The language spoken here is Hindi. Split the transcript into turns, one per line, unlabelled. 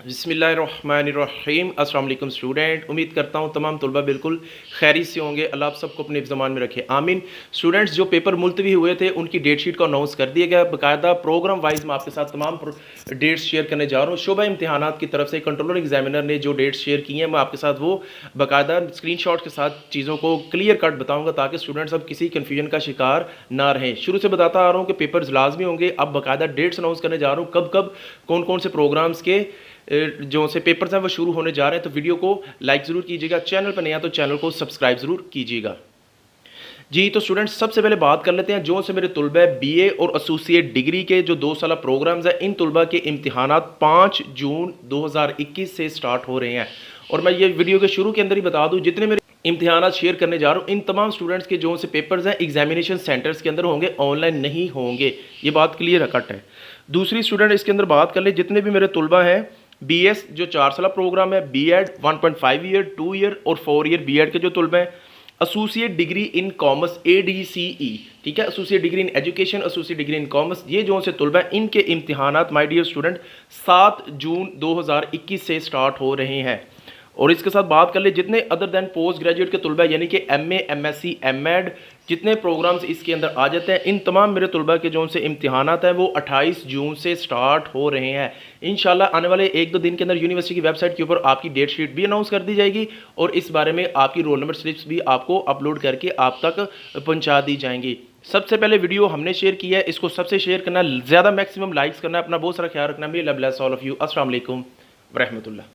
बिस्मिल्लाहिर्रहमानिर्रहीम। अस्सलाम वालेकुम स्टूडेंट, उम्मीद करता हूँ तमाम तलबा बिल्कुल खैरियत से होंगे। अल्लाह आप सबको अपने ज़मान में रखे, आमीन। स्टूडेंट्स, जो पेपर मुलतवी हुए थे उनकी डेट शीट को अनाउंस कर दिया गया। बाकायदा प्रोग्राम वाइज मैं आपके साथ तमाम डेट्स शेयर करने जा रहा हूँ। शोबा इम्तिहानात की तरफ से कंट्रोलर एग्जामिनर ने जो डेट्स शेयर की हैं मैं आपके साथ वो बाकायदा स्क्रीनशॉट के साथ चीज़ों को क्लियर कट बताऊँगा ताकि स्टूडेंट्स अब किसी कन्फ्यूजन का शिकार ना रहें। शुरू से बताता आ रहा हूँ कि पेपर्स लाजमी होंगे। अब बाकायदा डेट्स अनाउंस करने जा रहा हूँ कब कब कौन कौन से प्रोग्राम्स के जो से पेपर्स हैं वो शुरू होने जा रहे हैं। तो वीडियो को लाइक ज़रूर कीजिएगा, चैनल पर नया तो चैनल को सब्सक्राइब ज़रूर कीजिएगा। जी तो स्टूडेंट्स, सबसे पहले बात कर लेते हैं जो से मेरे तुलबा बीए और एसोसिएट डिग्री के जो 2 साला प्रोग्राम्स हैं, इन तुलबा के इम्तिहानात 5 जून 2021 से स्टार्ट हो रहे हैं। और मैं ये वीडियो के शुरू के अंदर ही बता दूँ, जितने मेरे इम्तिहानात शेयर करने जा रहा हूँ इन तमाम स्टूडेंट्स के जो से पेपर्स हैं एग्जामिनेशन सेंटर्स के अंदर होंगे, ऑनलाइन नहीं होंगे। ये बात क्लियर कट है। दूसरी स्टूडेंट इसके अंदर बात कर ले, जितने भी मेरे तुलबा हैं बीएस जो 4 साल प्रोग्राम है, बीएड 1.5 ईयर, 2 ईयर और 4 ईयर बीएड के जो तुलबा हैं, associate degree in commerce ADCE, ठीक है, associate degree in education, associate degree in commerce, ये जो से तुलबा हैं इनके इम्तिहानात माय डियर स्टूडेंट 7 जून 2021 से स्टार्ट हो रहे हैं। और इसके साथ बात कर ले, जितने अदर दैन पोस्ट ग्रेजुएट के तुलबा यानी कि MA, MSc, MEd जितने प्रोग्राम्स इसके अंदर आ जाते हैं, इन तमाम मेरे तुलबा के जो से इम्तिहानात हैं वो 28 जून से स्टार्ट हो रहे हैं। इंशाल्लाह आने वाले 1-2 दिन के अंदर यूनिवर्सिटी की वेबसाइट के ऊपर आपकी डेट शीट भी अनाउंस कर दी जाएगी और इस बारे में आपकी रोल नंबर स्लिप्स भी आपको अपलोड करके आप तक पहुँचा दी जाएंगी। सबसे पहले वीडियो हमने शेयर किया है, इसको सबसे शेयर करना, ज़्यादा मैक्सिमम लाइक्स करना, अपना बहुत सारा ख्याल रखना। मे अल्लाह ब्लेस ऑल ऑफ यू। अस्सलाम वालेकुम व रहमतुल्लाह।